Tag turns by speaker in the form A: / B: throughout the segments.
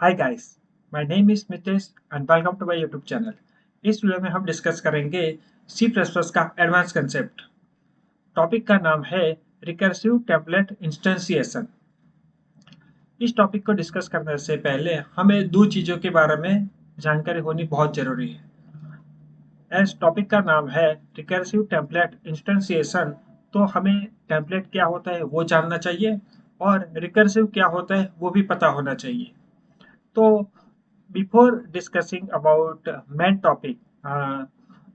A: Hi guys, my name is Mitesh and welcome to my YouTube channel. इस video में हम discuss करेंगे C plus plus का advance concept. Topic का नाम है रिकर्सिव टेम्पलेट इंस्टेंशिएशन। इस टॉपिक को डिस्कस करने से पहले हमें दो चीज़ों के बारे में जानकारी होनी बहुत ज़रूरी है। एज टॉपिक का नाम है रिकर्सिव टेम्पलेट इंस्टेंशिएशन, तो हमें टेम्पलेट क्या होता है वो जानना चाहिए और रिकर्सिव क्या होता है वो भी पता होना चाहिए। तो before discussing about main topic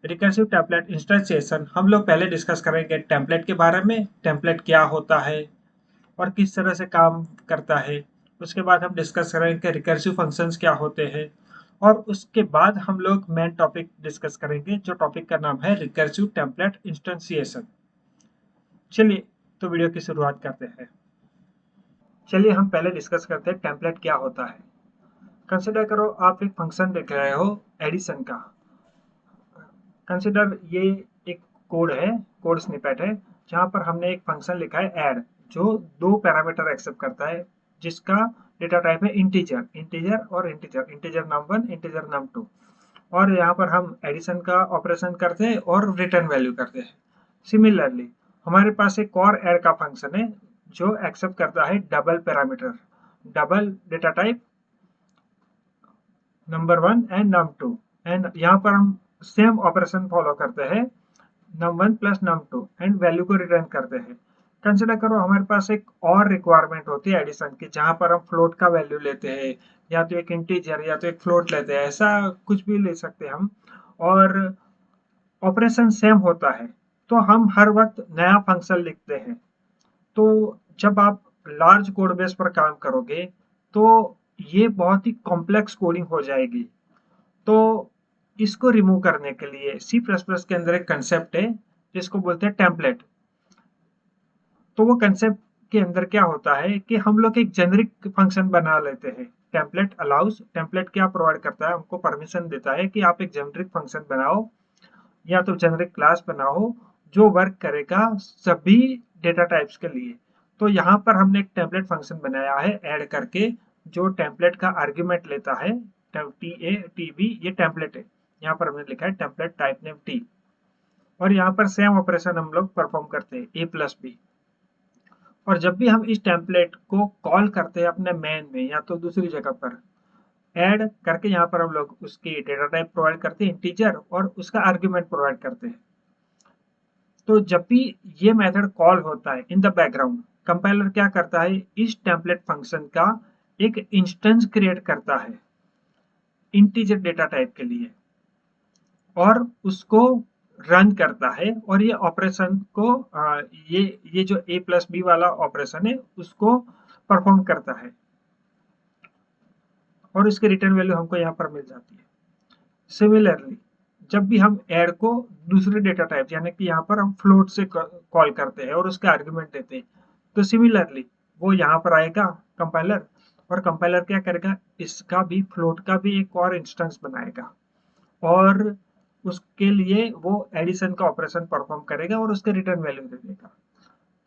A: recursive template instantiation, हम लोग पहले डिस्कस करेंगे टेम्पलेट के बारे में, टेम्पलेट क्या होता है और किस तरह से काम करता है। उसके बाद हम डिस्कस करेंगे कि रिकर्सिव फंक्शंस क्या होते हैं और उसके बाद हम लोग मेन टॉपिक डिस्कस करेंगे जो टॉपिक का नाम है रिकर्सिव टेम्पलेट इंस्टेंशिएशन। चलिए तो वीडियो की शुरुआत करते हैं। चलिए हम पहले डिस्कस करते हैं टेम्पलेट क्या होता है। कंसिडर करो आप एक फंक्शन लिख रहे हो एडिशन का। कंसिडर ये एक कोड है, कोड स्निपेट है, जहां पर हमने एक फंक्शन लिखा है ऐड, जो दो पैरामीटर एक्सेप्ट करता है, जिसका डेटा टाइप है इंटीजर, इंटीजर और integer, integer num1 integer num2। और यहाँ पर हम एडिशन का ऑपरेशन करते हैं और रिटर्न वैल्यू करते हैं। सिमिलरली हमारे पास एक और ऐड का फंक्शन है जो एक्सेप्ट करता है double parameter, double data type num1 and num2, and यहाँ पर हम सेम ऑपरेशन फॉलो करते हैं num1 plus num2 and value को रिटर्न करते हैं। कंसिडर करो हमारे पास एक और रिक्वायरमेंट होती है एडिशन की, जहां पर हम फ्लोट का वैल्यू लेते हैं, या तो एक इंटीजर या तो एक फ्लोट लेते हैं, ऐसा कुछ भी ले सकते हैं हम, और ऑपरेशन सेम होता है, तो हम हर वक्त नया फंक्शन लिखते हैं। तो जब आप लार्ज कोड बेस पर काम करोगे तो ये बहुत ही कॉम्प्लेक्स कोडिंग हो जाएगी। तो इसको रिमूव करने के लिए सी प्लस प्लस के अंदर एक कंसेप्ट है जिसको बोलते हैं टेम्पलेट। तो वो कंसेप्ट के अंदर क्या होता है कि हम लोग एक जेनरिक फंक्शन बना लेते हैं। टेम्पलेट अलाउज, टेम्पलेट क्या प्रोवाइड करता है, हमको परमिशन देता है कि आप एक जेनरिक फंक्शन बनाओ या तो जेनरिक क्लास बनाओ जो वर्क करेगा सभी डेटा टाइप्स के लिए। तो यहाँ पर हमने एक टेम्पलेट फंक्शन बनाया है ऐड करके, जो टेम्पलेट का आर्ग्यूमेंट लेता है, टी ए टी बी, ये टेम्पलेट है। यहाँ पर हमने लिखा है टेम्पलेट टाइप नेम टी, और यहाँ पर सेम ऑपरेशन हम लोग परफॉर्म करते हैं ए प्लस बी। और जब भी हम इस टेम्पलेट को कॉल करते हैं अपने मेन में या तो दूसरी जगह पर, ऐड करके यहाँ पर हम लोग उसकी डेटा टाइप प्रोवाइड करते हैं इंटीजर, और उसका आर्ग्यूमेंट प्रोवाइड करते हैं। तो जब भी ये मेथड कॉल होता है इन द बैकग्राउंड, कंपाइलर क्या करता है, इस टेम्पलेट फंक्शन का एक इंस्टेंस क्रिएट करता है इंटीजर डेटा टाइप के लिए, और उसको रन करता है, और ये ऑपरेशन को ये जो ए प्लस बी वाला ऑपरेशन है उसको परफॉर्म करता है, और इसके रिटर्न वैल्यू हमको यहाँ पर मिल जाती है। सिमिलरली जब भी हम ऐड को दूसरे डेटा टाइप, यानी कि यहाँ पर हम फ्लोट से कॉल करते हैं और उसका आर्ग्यूमेंट देते हैं, तो सिमिलरली वो यहाँ पर आएगा कंपाइलर, और कंपाइलर क्या करेगा, इसका भी फ्लोट का भी एक और इंस्टेंस बनाएगा, और उसके लिए वो एडिशन का ऑपरेशन परफॉर्म करेगा और उसके रिटर्न वैल्यू दे देगा।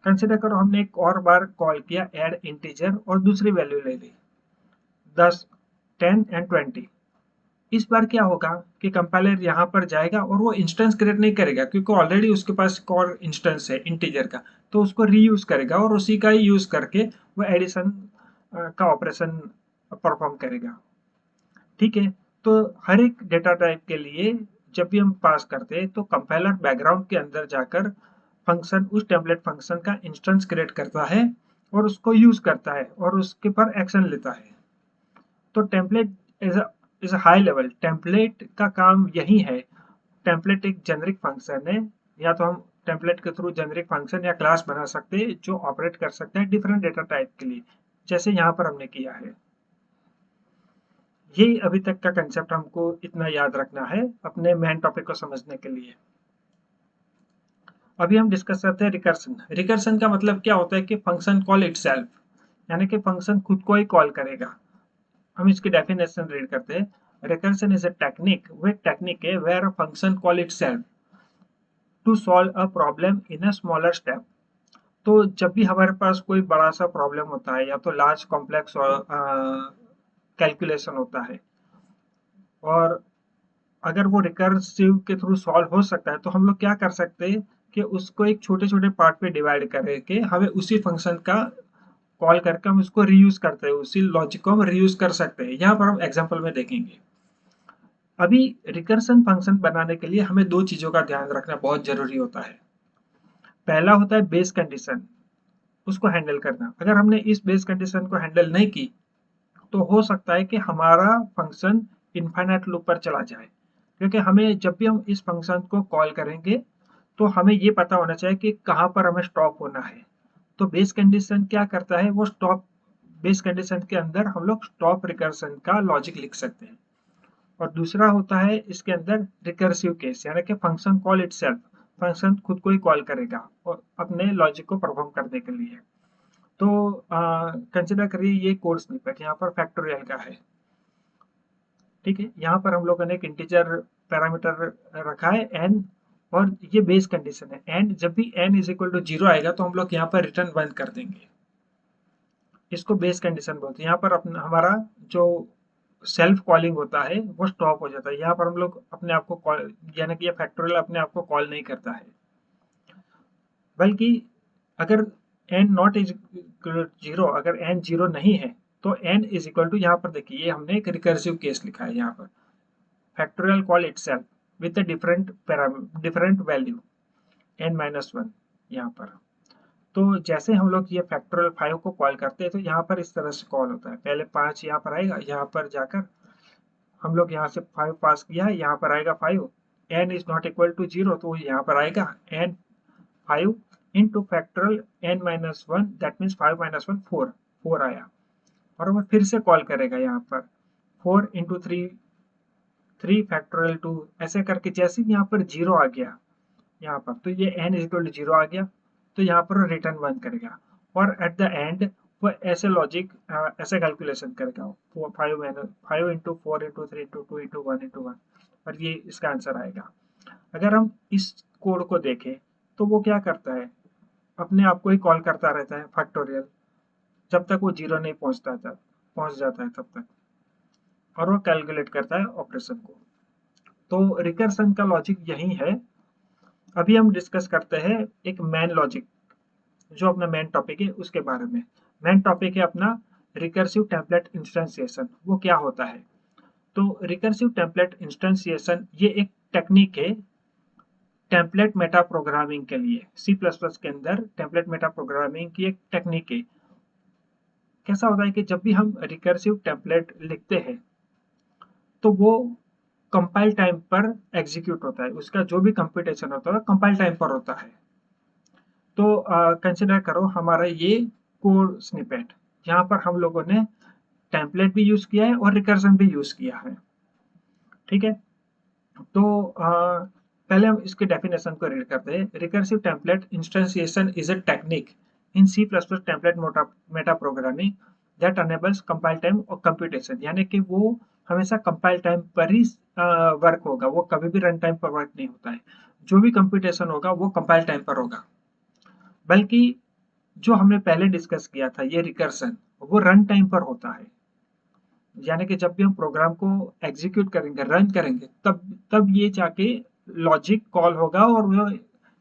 A: कंसिडर करो हमने एक और बार कॉल किया ऐड इंटीजर और दूसरी वैल्यू ले ली 10, 10 एंड 20। इस बार क्या होगा कि कंपाइलर यहाँ पर जाएगा और वो इंस्टेंस क्रिएट नहीं करेगा, क्योंकि ऑलरेडी उसके पास एक और इंस्टेंस है इंटीजर का, तो उसको रीयूज करेगा और उसी का ही यूज करके वो एडिशन का ऑपरेशन परफॉर्म करेगा। ठीक है, तो हर एक डेटा टाइप के लिए जब भी हम पास करते हैं तो कंपाइलर बैकग्राउंड के अंदर जाकर फंक्शन, उस टेम्पलेट फंक्शन का इंस्टेंस क्रिएट करता है और उसको यूज करता है और उसके पर एक्शन लेता है। तो template is a high level, template का काम यही है। टेम्पलेट एक जेनरिक फंक्शन है, या तो हम टेम्पलेट के थ्रू जेनरिक फंक्शन या क्लास बना सकते हैं जो ऑपरेट कर सकते हैं डिफरेंट डेटा टाइप के लिए, जैसे यहाँ पर हमने किया है। यही अभी तक का कंसेप्ट हमको इतना याद रखना है अपने मेन टॉपिक को समझने के लिए। अभी हम डिस्कस करते हैं रिकर्सन। रिकर्सन का मतलब क्या होता है कि फंक्शन कॉल इटसेल्फ, यानी कि फंक्शन खुद को ही कॉल करेगा। हम इसकी डेफिनेशन रीड करते हैं। रिकर्सन इज अ टेक्निक, वो एक टेक्निक है where a function call itself to solve a problem in a smaller step. तो जब भी हमारे पास कोई बड़ा सा प्रॉब्लम होता है या तो लार्ज कॉम्प्लेक्स कैलकुलेशन होता है, और अगर वो रिकर्सिव के थ्रू सॉल्व हो सकता है तो हम लोग क्या कर सकते हैं कि उसको एक छोटे छोटे पार्ट पे डिवाइड करके हमें उसी फंक्शन का कॉल करके हम उसको रीयूज करते हैं, उसी लॉजिक को हम रीयूज कर सकते हैं। यहाँ पर हम एग्जांपल में देखेंगे। अभी रिकर्सन फंक्शन बनाने के लिए हमें दो चीजों का ध्यान रखना बहुत जरूरी होता है। पहला होता है बेस कंडीशन, उसको हैंडल करना। अगर हमने इस बेस कंडीशन को हैंडल नहीं की तो हो सकता है कि हमारा फंक्शन इनफाइनाइट लूप पर चला जाए, क्योंकि हमें जब भी हम इस फंक्शन को कॉल करेंगे तो हमें ये पता होना चाहिए कि कहाँ पर हमें स्टॉप होना है। तो बेस कंडीशन क्या करता है, वो स्टॉप, बेस कंडीशन के अंदर हम लोग स्टॉप रिकर्सन का लॉजिक लिख सकते हैं। और दूसरा होता है इसके अंदर रिकर्सिव केस, यानी कि फंक्शन कॉल इटसेल्फ, फंक्शन खुद को ही कॉल करेगा और अपने लॉजिक को परफॉर्म करने के लिए। तो कंसिडर करिए ये कोड स्निपेट यहाँ पर फैक्टोरियल का है, ठीक है। यहाँ पर हम लोगों ने एक इंटीजर पैरामीटर रखा है n, और ये बेस कंडीशन है। एंड जब भी n इज इक्वल टू 0 आएगा तो हम लोग यहाँ पर रिटर्न बंद कर देंगे, इसको बेस कंडीशन बोलते हैं। यहाँ पर अपना हमारा जो सेल्फ कॉलिंग होता है वो स्टॉप हो जाता है। यहाँ पर हम लोग अपने आप को कॉल, यानी कि ये फैक्टोरियल अपने आप को कॉल नहीं करता है, बल्कि अगर n नॉट इज जीरो, अगर n जीरो नहीं है तो n इज इक्वल टू, यहाँ पर देखिए ये हमने एक रिकर्सिव केस लिखा है, यहाँ पर factorial call itself with a different value n-1 यहाँ पर। तो जैसे हम लोग ये फैक्टोरियल 5 को कॉल करते हैं तो यहाँ पर इस तरह से कॉल होता है। पहले 5 यहाँ पर आएगा, यहाँ पर जाकर हम लोग यहाँ से 5 पास किया है, यहाँ पर आएगा 5, n is not equal to 0 तो यहाँ पर आएगा n 5 into factorial n-1, that means 5-1 4 आया। और वो फिर से कॉल करेगा यहाँ पर 4 इंटू 3 फैक्टोरियल 2, ऐसे करके जैसे यहाँ पर 0 आ गया यहाँ पर, तो ये n इज इक्वल टू 0 आ गया, तो यहाँ पर रिटर्न 1 करेगा। और एट द एंड वो ऐसे लॉजिक ऐसे कैलकुलेशन करेगा, 5 into 4 into 3 into 2 into 1 into 1, और ये इसका आंसर आएगा। अगर हम इस कोड को देखें तो वो क्या करता है, अपने आप को ही कॉल करता रहता है फैक्टोरियल, जब तक वो 0 नहीं पहुंच जाता है तब तक, और वो कैलकुलेट करता है ऑपरेशन को। तो रिकर्सन का लॉजिक यही है। अभी हम डिस्कस करते हैं एक मैन लॉजिक, जो अपना मेन टॉपिक है उसके बारे में। मेन टॉपिक है अपना रिकर्सिव टेम्पलेट इंस्टेंसिएशन। वो क्या होता है, तो रिकर्सिव टेम्पलेट इंस्टेंसिएशन ये एक टेक्निक है टेम्पलेट मेटा प्रोग्रामिंग के लिए। सी प्लस प्लस के अंदर टेम्पलेट मेटा प्रोग्रामिंग की एक टेक्निक है। कैसा होता है कि जब भी हम रिकर्सिव टेम्पलेट लिखते हैं तो वो कंपाइल टाइम पर एग्जीक्यूट होता है, उसका जो भी कंप्यूटेशन होता है कंपाइल टाइम पर होता है। तो कंसिडर करो हमारा ये कोड स्निपेट, यहाँ पर हम लोगों ने टेम्पलेट भी यूज किया है और रिकर्सन भी यूज किया है, ठीक है। तो पहले हम इसके डेफिनेशन को रीड करते हैं। Recursive template instantiation is a technique in C plus plus template meta programming that enables compile time और कंप्यूटेशन, यानी कि वो हमेशा कंपाइल टाइम पर ही वर्क होगा, वो कभी भी रन टाइम पर वर्क नहीं होता है। जो भी कंप्यूटेशन होगा वो कंपाइल टाइम पर होगा। बल्कि जो हमने पहले डिस्कस किया था ये रिकर्सन, वो रन टाइम पर होता है, यानी कि जब भी हम प्रोग्राम को एग्जीक्यूट करेंगे, रन करेंगे, तब तब ये जाके लॉजिक कॉल होगा और वो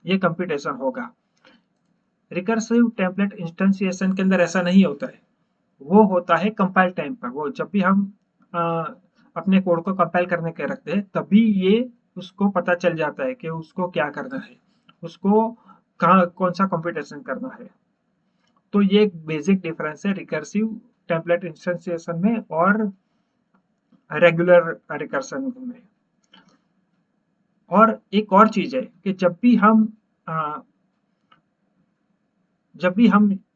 A: ये कंप्यूटेशन होगा। रिकर्सिव टेम्पलेट इंस्टेंसिएशन के अंदर ऐसा नहीं होता है, वो होता है कंपाइल टाइम पर। वो जब भी हम अपने कोड को कंपाइल करने के रखते हैं तभी ये उसको पता चल जाता है कि उसको क्या करना है, उसको कहाँ कौन सा कंप्यूटेशन करना है। तो ये एक बेसिक डिफरेंस है रिकर्सिव टेम्पलेट इंस्टेंसिएशन में और रेगुलर रिकर्सन में। और एक और चीज है कि जब भी हम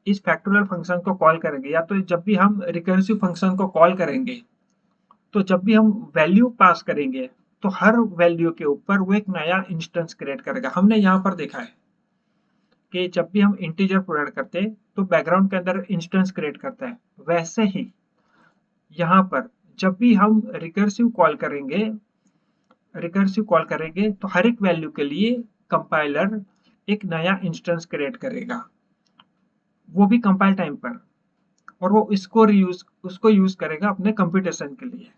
A: इस फैक्टोरियल फंक्शन को कॉल करेंगे, या तो जब भी हम रिकर्सिव फंक्शन को कॉल करेंगे, तो जब भी हम वैल्यू पास करेंगे तो हर वैल्यू के ऊपर वो एक नया इंस्टेंस क्रिएट करेगा। हमने यहाँ पर देखा है कि जब भी हम इंटीजर प्रोवाइड करते हैं तो बैकग्राउंड के अंदर इंस्टेंस क्रिएट करता है, वैसे ही यहाँ पर जब भी हम रिकर्सिव कॉल करेंगे तो हर एक वैल्यू के लिए कंपाइलर एक नया इंस्टेंस क्रिएट करेगा, वो भी कंपाइल टाइम पर। और वो उसको यूज करेगा अपने कंप्यूटेशन के लिए।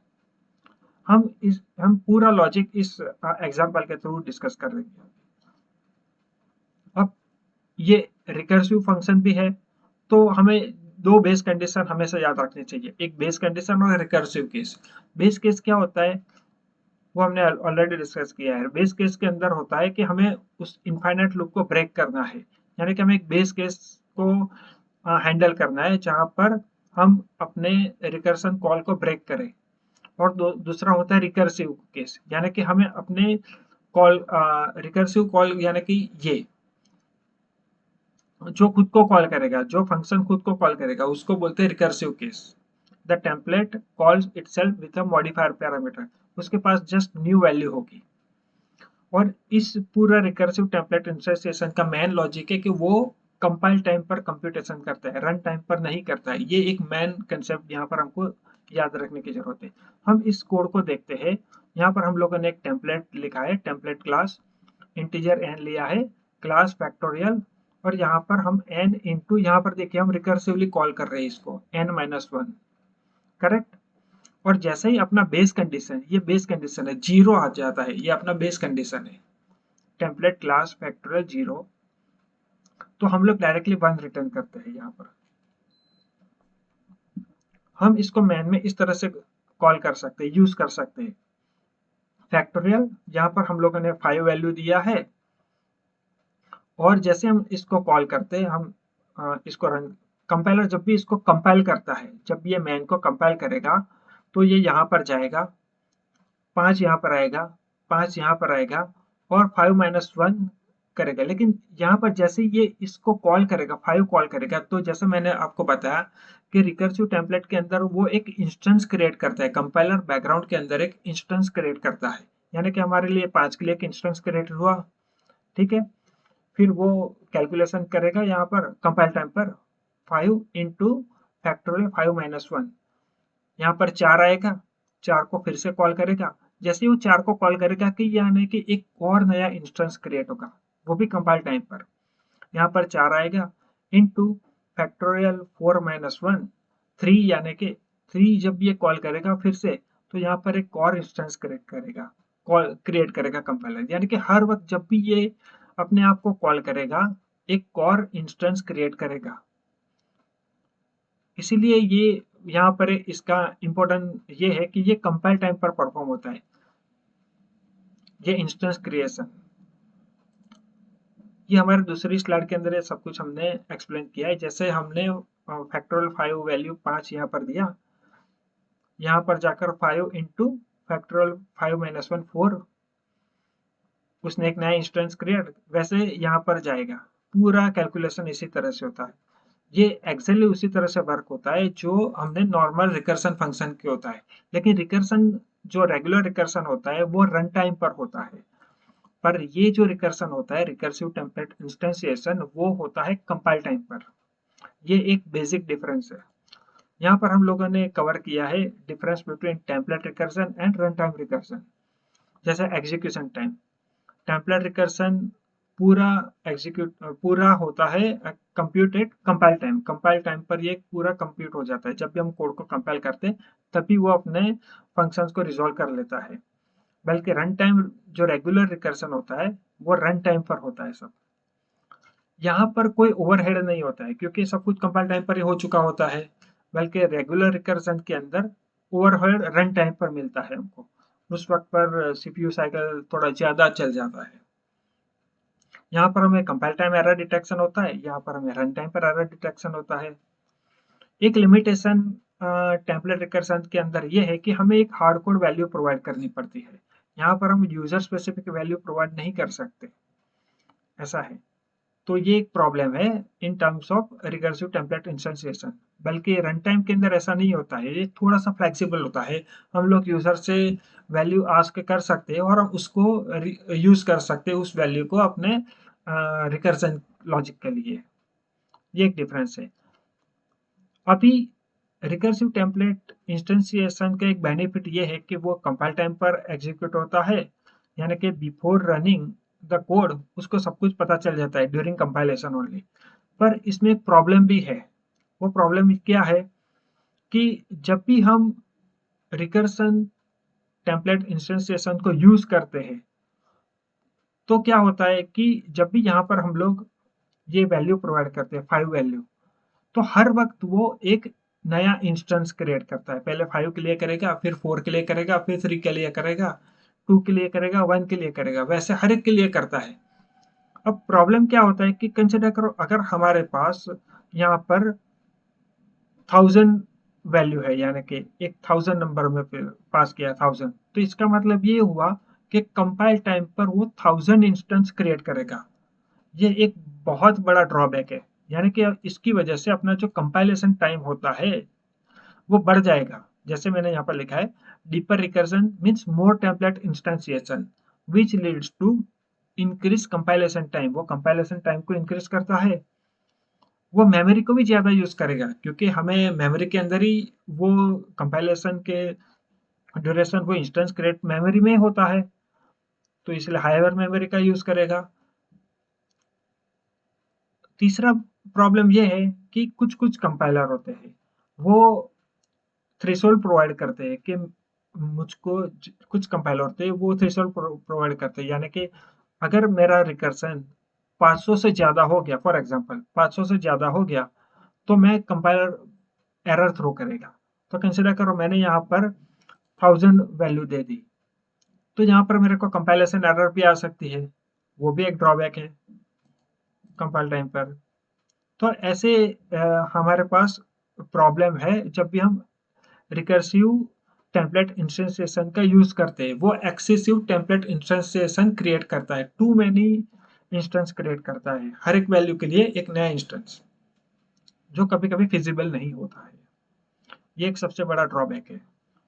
A: हम पूरा लॉजिक इस एग्जांपल के थ्रू डिस्कस कर देंगे। अब ये रिकर्सिव फंक्शन भी है, तो हमें दो बेस कंडीशन हमेशा याद रखनी चाहिए, एक बेस कंडीशन और रिकर्सिव केस। बेस केस क्या होता है वो हमने ऑलरेडी डिस्कस किया है। बेस केस के अंदर होता है कि हमें उस इनफाइनाइट लूप को ब्रेक करना है, यानी कि हमें एक बेस केस को हैंडल करना है जहां पर हम अपने रिकर्सन कॉल को ब्रेक करें। और दूसरा होता है रिकर्सिव केस, यानी कि हमें अपने कॉल रिकर्सिव कॉल यानी कि ये जो खुद को कॉल करेगा, जो फंक्शन खुद को कॉल करेगा उसको बोलते हैं recursive case. The template calls itself with a modifier parameter, उसके पास जस्ट न्यू वैल्यू होगी। और इस पूरा रिकर्सिव टेम्पलेट इंस्टेंसिएशन का मेन लॉजिक है कि वो कंपाइल टाइम पर कंप्यूटेशन करता है, रन टाइम पर नहीं करता है। ये एक मेन कंसेप्ट यहाँ पर हमको याद रखने की जरूरत है। हम इस कोड को देखते हैं। यहाँ पर हम लोगों ने एक टेम्पलेट लिखा है, टेम्पलेट क्लास, इंटीजर एन लिया है, क्लास फैक्टोरियल, और यहाँ पर हम एन इंटू, यहाँ पर देखिए हम रिकर्सिवली कॉल कर रहे हैं इसको n-1, करेक्ट। और जैसे ही अपना बेस कंडीशन, ये बेस कंडीशन है, जीरो आ जाता है, ये अपना बेस कंडीशन है, टेम्पलेट क्लास फैक्टोरियल जीरो, तो हम लोग डायरेक्टली 1 रिटर्न करते हैं। यहाँ पर हम इसको मैन में इस तरह से कॉल कर सकते हैं, यूज कर सकते हैं। फैक्टोरियल, यहाँ पर हम लोगों ने 5 वैल्यू दिया है, और जैसे हम इसको कॉल करते हैं, हम इसको रन, कंपाइलर जब भी इसको कंपाइल करता है, जब ये मैन को कंपाइल करेगा तो ये यहाँ पर जाएगा, 5 यहाँ पर आएगा, 5 यहाँ पर आएगा, और 5-1 करेगा। लेकिन यहाँ पर जैसे ये इसको कॉल करेगा, 5 कॉल करेगा, तो जैसे मैंने आपको बताया कि रिकर्सिव टेम्पलेट के अंदर वो एक इंस्टेंस क्रिएट करता है, कंपाइलर बैकग्राउंड के अंदर एक इंस्टेंस क्रिएट करता है, यानी कि हमारे लिए 5 के लिए एक इंस्टेंस क्रिएट हुआ, ठीक है। फिर वो कैलकुलेशन करेगा यहाँ पर कंपाइल टाइम पर, 5 इंटू फैक्टोरियल 5-1, यहाँ पर 4 आएगा, 4 को फिर से कॉल करेगा। जैसे ही वो 4 को कॉल करेगा कि यानी कि एक और नया इंस्टेंस क्रिएट होगा, वो भी कंपाइल टाइम पर, यहाँ पर 4 आएगा, इंटू फैक्टोरियल 4-1, 3, यानी कि 3 जब ये कॉल करेगा फिर से, तो यहाँ पर एक और इंस्टेंस क्रिएट करेगा कंपाइलर, यानी कि हर वक्त जब भी ये अपने आप को कॉल करेगा एक और इंस्टेंस क्रिएट करेगा। इसीलिए ये यहाँ पर इसका इम्पोर्टेंट ये है कि ये कंपाइल टाइम पर परफॉर्म होता है, ये इंस्टेंस क्रिएशन। ये हमारे दूसरी स्लाइड के अंदर ये सब कुछ हमने एक्सप्लेन किया है। जैसे हमने फैक्टोरियल 5 वैल्यू 5 यहाँ पर दिया, यहाँ पर जाकर 5 इंटू फैक्टोरियल 5-1 4, उसने एक नया इंस्टेंस क्रिएट, वैसे यहाँ पर जाएगा। पूरा कैलकुलेशन इसी तरह से होता है। ये एक्जेक्टली उसी तरह से वर्क होता है जो हमने नॉर्मल रिकर्सन फंक्शन के होता है। लेकिन रिकर्सन, जो रेगुलर रिकर्सन होता है वो रन टाइम पर होता है, पर ये जो रिकर्सन होता है, रिकर्सिव टेम्पलेट इंस्टेंसिएशन, वो होता है कंपाइल टाइम पर। ये एक बेसिक डिफरेंस है। यहाँ पर हम लोगों ने कवर किया है difference between template recursion and run time recursion. जैसे एग्जीक्यूशन टाइम, टेम्पलेट रिकर्सन पूरा पूरा होता है computed compile time, compile time पर ये पूरा कंप्यूट हो जाता है। जब भी हम कोड को कंपाइल करते हैं तभी वो अपने फंक्शंस को रिजॉल्व कर लेता है। बल्कि रन टाइम जो रेगुलर रिकर्सन होता है वो रन टाइम पर होता है सब। यहाँ पर कोई ओवरहेड नहीं होता है क्योंकि सब कुछ कंपाइल टाइम पर ही हो चुका होता है। बल्कि रेगुलर रिकर्सन के अंदर ओवरहेड रन टाइम पर मिलता है हमको, उस वक्त पर सीपीयू साइकिल थोड़ा ज्यादा चल जाता है। यहाँ पर हमें कंपाइल टाइम एरर डिटेक्शन होता है, यहाँ पर हमें रन टाइम पर एरर डिटेक्शन होता है। एक लिमिटेशन टेम्पलेट रिकर्सन के अंदर ये है कि हमें एक हार्ड कोड वैल्यू प्रोवाइड करनी पड़ती है, यहाँ पर हम यूजर स्पेसिफिक वैल्यू प्रोवाइड नहीं कर सकते, ऐसा है। तो ये एक प्रॉब्लम है in terms of recursive template instantiation. बल्कि रन टाइम के अंदर ऐसा नहीं होता है, ये थोड़ा सा फ्लेक्सिबल होता है। हम लोग यूजर से वैल्यू आस्क कर सकते हैं और हम उसको यूज कर सकते हैं उस वैल्यू को अपने रिकर्सन लॉजिक के लिए। ये एक डिफरेंस है। अभी रिकर्सिव टेम्पलेट इंस्टेंसिएशन का एक बेनिफिट ये है कि वो कंपाइल टाइम पर एग्जीक्यूट होता है, यानी कि बिफोर रनिंग द कोड उसको सब कुछ पता चल जाता है ड्यूरिंग कंपाइलेशन ओनली। पर इसमें एक प्रॉब्लम भी है, वो प्रॉब्लम क्या है कि जब भी हम रिकर्सन टेम्पलेट इंस्टेंसिएशन को यूज करते हैं तो क्या होता है कि जब भी यहाँ पर हम लोग ये वैल्यू प्रोवाइड करते हैं 5 वैल्यू, तो हर वक्त वो एक नया इंस्टेंस क्रिएट करता है। पहले 5 के लिए करेगा, फिर 4 के लिए करेगा, फिर 3 के लिए करेगा, 2 के लिए करेगा, 1 के लिए करेगा, वैसे हर एक के लिए करता है। अब प्रॉब्लम क्या होता है कि कंसिडर करो अगर हमारे पास यहाँ पर 1000 वैल्यू है, यानी कि एक 1000 नंबर में पास किया 1000, तो इसका मतलब ये हुआ कि कंपाइल टाइम पर वो 1000 इंस्टेंस क्रिएट करेगा। ये एक बहुत बड़ा ड्रॉबैक है, यानी कि इसकी वजह से अपना जो कंपाइलेशन टाइम होता है वो बढ़ जाएगा। जैसे मैंने यहाँ पर लिखा है, deeper recursion means more template instantiation which leads to increase compilation time. वो कंपाइलेशन टाइम को इंक्रीज करता है, वो मेमोरी को भी ज़्यादा यूज़ करेगा क्योंकि हमें मेमोरी के अंदर ही वो कंपाइलेशन के ड्यूरेशन वो इंस्टेंस क्रिएट मेमोरी में होता है, तो इसलिए हायर मेमोरी का यूज़ करेगा। तीसरा प्रॉब्लम ये है कि कुछ-कुछ कंपाइलर होते हैं, वो थ्रेशोल्ड प्रोवाइड करते हैं कि मुझको कुछ कंपाइलर होते हैं वो थ्रेशोल्ड प्रोवाइड करते हैं, यानी कि अगर मेरा रिकर्सन 500 से ज़्यादा हो गया, फॉर एग्जांपल 500 से ज़्यादा हो गया, तो मैं कंपाइलर एरर थ्रो करेगा। तो कंसिडर करो मैंने यहाँ पर 1000 वैल्यू दे दी, तो यहाँ पर मेरे को कंपाइलेशन एरर भी आ सकती है, वो भी एक ड्रॉबैक है कंपाइल टाइम पर। तो ऐसे हमारे पास प्रॉब्लम है जब भी हम रिकर्सिव टेम्पलेट इंस्टेंसिएशन का यूज करते हैं। वो एक्सेसिव टेम्पलेट इंस्टेंसिएशन क्रिएट करता है, टू मेनी इंस्टेंस क्रिएट करता है, हर एक वैल्यू के लिए एक नया इंस्टेंस, जो कभी कभी फिजिबल नहीं होता है। ये एक सबसे बड़ा ड्रॉबैक है।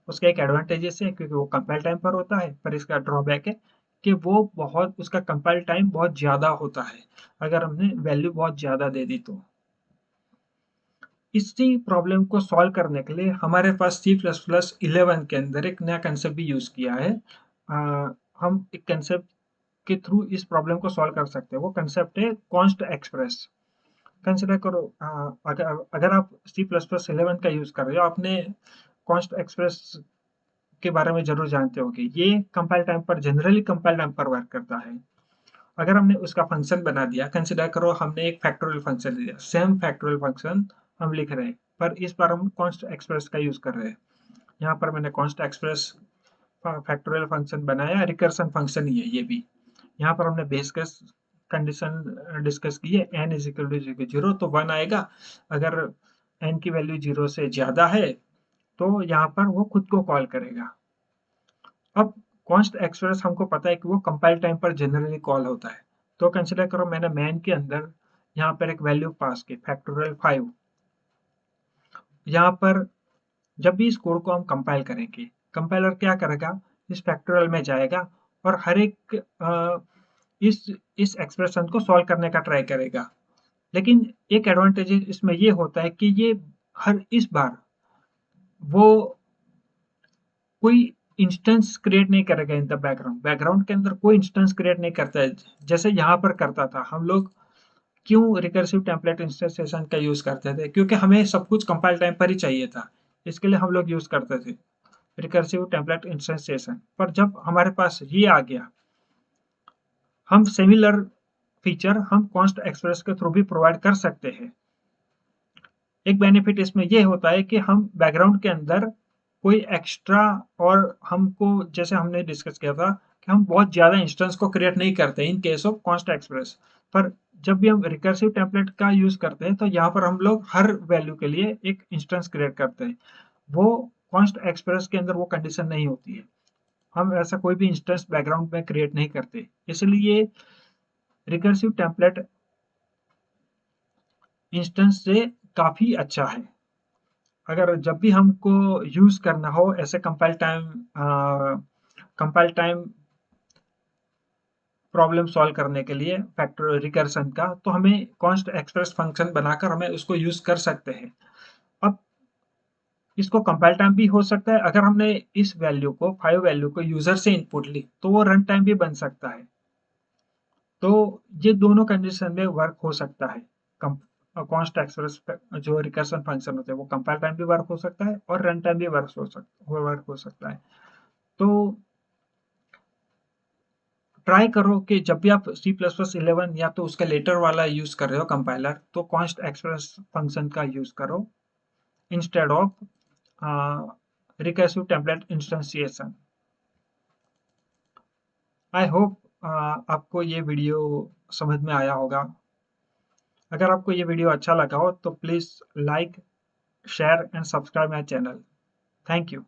A: उसका एक एडवांटेजेस है क्योंकि वो कंपाइल टाइम पर होता है, पर इसका ड्रॉबैक है कि वो बहुत उसका कंपाइल टाइम बहुत ज़्यादा होता है अगर हमने वैल्यू बहुत ज़्यादा दे दी तो। इसी प्रॉब्लम को सॉल्व करने के लिए हमारे पास C++11 के अंदर एक नया कंसेप्ट भी यूज़ किया है। हम एक कंसेप्ट के थ्रू इस प्रॉब्लम को सॉल्व कर सकते हैं। वो कंसेप्ट है कॉन्स्ट एक्सप्रेस। कंसिडर करो अगर अगर आप C++11 का यूज़ कर रहे हो, आपने कॉन्स्ट एक्सप्रेस के बारे में ज़रूर जानते होंगे। ये कंपाइल टाइम पर जनरली कंपाइल टाइम पर वर्क करता है। अगर हमने उसका फंक्शन बना दिया, कंसिडर करो हमने एक फैक्टोरियल फंक्शन दिया, सेम फैक्टोरियल फंक्शन हम लिख रहे हैं, पर इस बार हम कॉन्स्ट एक्सप्रेस का यूज़ कर रहे हैं। यहाँ पर मैंने कॉन्स्ट एक्सप्रेस फैक्टोरियल फंक्शन बनाया, रिकर्सन फंक्शन ही है ये भी। यहाँ पर हमने बेस केस कंडीशन डिस्कस की है, n इज इक्वल टू 0 तो 1 आएगा। अगर n की वैल्यू 0 से ज़्यादा है तो यहाँ पर वो खुद को कॉल करेगा। अब कॉन्स्ट एक्सप्रेस हमको पता है कि वो कंपाइल टाइम पर जनरली कॉल होता है। तो कंसिडर करो मैंने मैन के अंदर यहाँ पर एक वैल्यू पास की फैक्टोरियल 5। यहाँ पर जब भी इस कोड को हम कंपाइल करेंगे, कंपाइलर क्या करेगा, इस फैक्टोरियल में जाएगा और हर एक इस इस एक्सप्रेशन को सॉल्व करने का ट्राई करेगा। लेकिन एक एडवांटेज इसमें ये होता है कि ये हर इस बार वो कोई इंस्टेंस क्रिएट नहीं करेगा इन द बैकग्राउंड। बैकग्राउंड के अंदर कोई इंस्टेंस क्रिएट नहीं करता है, जैसे यहाँ पर करता था। हम लोग क्यों रिकर्सिव टेम्पलेट इंस्टेंसिएशन का यूज करते थे? क्योंकि हमें सब कुछ कंपाइल टाइम पर ही चाहिए था, इसके लिए हम लोग यूज करते थे रिकर्सिव टेम्पलेट इंस्टेंसिएशन। पर जब हमारे पास ये आ गया, हम सिमिलर फीचर हम कॉन्स्ट एक्सप्रेस के थ्रू भी प्रोवाइड कर सकते हैं। एक बेनिफिट इसमें ये होता है कि हम बैकग्राउंड के अंदर कोई एक्स्ट्रा, और हमको जैसे हमने डिस्कस किया था कि हम बहुत ज़्यादा इंस्टेंस को क्रिएट नहीं करते in case of const express. पर जब भी हम रिकर्सिव टेम्पलेट का यूज़ करते हैं तो यहाँ पर हम लोग हर वैल्यू के लिए एक इंस्टेंस क्रिएट करते हैं। वो कॉन्स्ट एक्सप्रेस के अंदर वो कंडीशन नहीं होती है, हम ऐसा कोई भी इंस्टेंस बैकग्राउंड में क्रिएट नहीं करते। इसलिए रिकर्सिव टेम्पलेट इंस्टेंस से काफ़ी अच्छा है। अगर जब भी हमको यूज़ करना हो ऐसे कंपाइल टाइम प्रॉब्लम सॉल्व करने के लिए फैक्टर रिकर्सन का, तो हमें कॉन्स्ट एक्सप्रेस फंक्शन बनाकर हमें उसको यूज़ कर सकते हैं। अब इसको कंपाइल टाइम भी हो सकता है, अगर हमने इस वैल्यू को 5 वैल्यू को यूज़र से इनपुट ली तो वो रन टाइम भी बन सकता है। तो ये दोनों कंडीशन में वर्क हो सकता है। कॉन्स्ट एक्सप्रेस जो रिकर्सन फंक्शन होते हैं वो कंपाइल टाइम भी वर्क हो सकता है और रन टाइम भी वर्क हो सकता है। तो ट्राई करो कि जब भी आप C++11 या तो उसका लेटर वाला यूज कर रहे हो कंपाइलर, तो कॉन्स्ट एक्सप्रेस फंक्शन का यूज करो instead of recursive template instantiation. I hope आपको ये वीडियो समझ में आया होगा। अगर आपको ये वीडियो अच्छा लगा हो तो please like, share and subscribe my channel. Thank you.